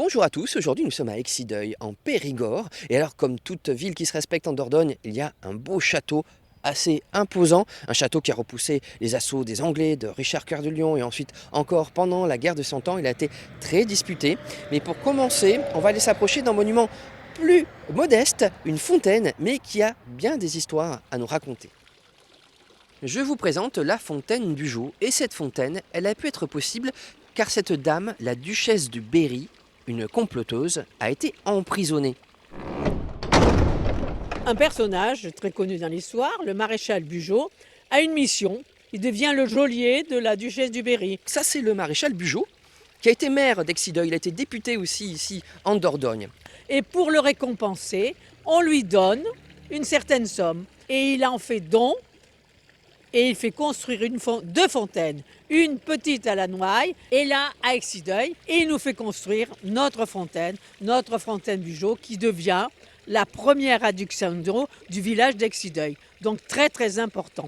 Bonjour à tous, aujourd'hui nous sommes à Exideuil en Périgord et alors comme toute ville qui se respecte en Dordogne, il y a un beau château assez imposant, un château qui a repoussé les assauts des Anglais, de Richard Cœur de Lion et ensuite encore pendant la guerre de Cent Ans, il a été très disputé. Mais pour commencer, on va aller s'approcher d'un monument plus modeste, une fontaine, mais qui a bien des histoires à nous raconter. Je vous présente la fontaine Bugeaud et cette fontaine, elle a pu être possible car cette dame, la duchesse de Berry, une comploteuse, a été emprisonnée. Un personnage très connu dans l'histoire, le maréchal Bugeaud, a une mission. Il devient le geôlier de la duchesse du Berry. Ça, c'est le maréchal Bugeaud, qui a été maire d'Exideuil. Il a été député aussi ici en Dordogne. Et pour le récompenser, on lui donne une certaine somme. Et il en fait don. Et il fait construire deux fontaines, une petite à la Noaille et là à Exideuil. Et il nous fait construire notre fontaine Bugeaud, qui devient la première adduction d'eau du village d'Exideuil. Donc très très important.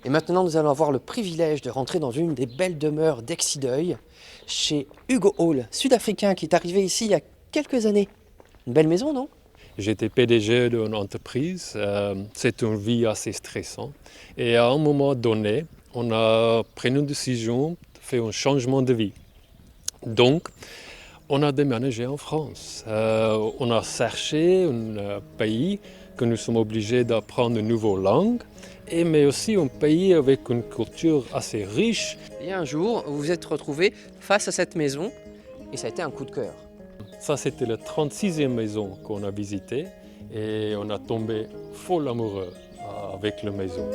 Et maintenant, nous allons avoir le privilège de rentrer dans une des belles demeures d'Exideuil, chez Hugo Hall, sud-africain, qui est arrivé ici il y a quelques années. Une belle maison, non ? J'étais PDG d'une entreprise, c'est une vie assez stressante. Et à un moment donné, on a pris une décision de faire un changement de vie. Donc, on a déménagé en France. On a cherché un pays que nous sommes obligés d'apprendre une nouvelle langue, mais aussi un pays avec une culture assez riche. Et un jour, vous vous êtes retrouvé face à cette maison et ça a été un coup de cœur. Ça, c'était la 36e maison qu'on a visitée et on a tombé fol amoureux avec la maison.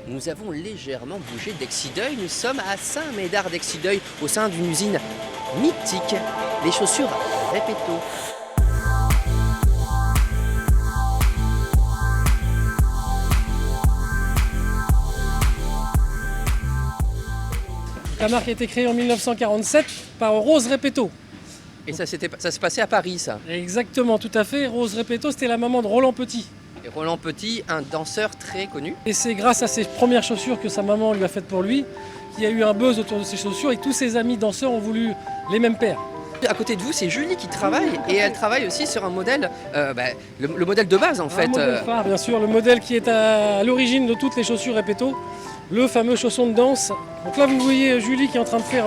Nous avons légèrement bougé d'Exideuil. Nous sommes à Saint-Médard d'Exideuil, au sein d'une usine mythique, les chaussures Repetto. La marque a été créée en 1947 par Rose Repetto. Et ça s'est passé à Paris, ça. Exactement, tout à fait. Rose Repetto, c'était la maman de Roland Petit. Et Roland Petit, un danseur très connu. Et c'est grâce à ses premières chaussures que sa maman lui a faites pour lui qu'il y a eu un buzz autour de ses chaussures et tous ses amis danseurs ont voulu les mêmes paires. À côté de vous, c'est Julie qui travaille et elle travaille aussi sur un modèle, le modèle de base en fait. Un modèle phare, bien sûr, le modèle qui est à l'origine de toutes les chaussures Repetto, le fameux chausson de danse. Donc là, vous voyez Julie qui est en train de faire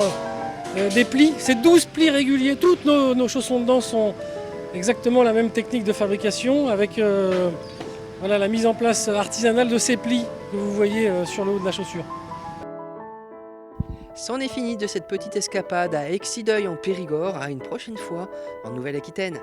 des plis. C'est 12 plis réguliers. Toutes nos chaussons de danse ont exactement la même technique de fabrication avec la mise en place artisanale de ces plis que vous voyez sur le haut de la chaussure. C'en est fini de cette petite escapade à Exideuil en Périgord. À une prochaine fois en Nouvelle-Aquitaine.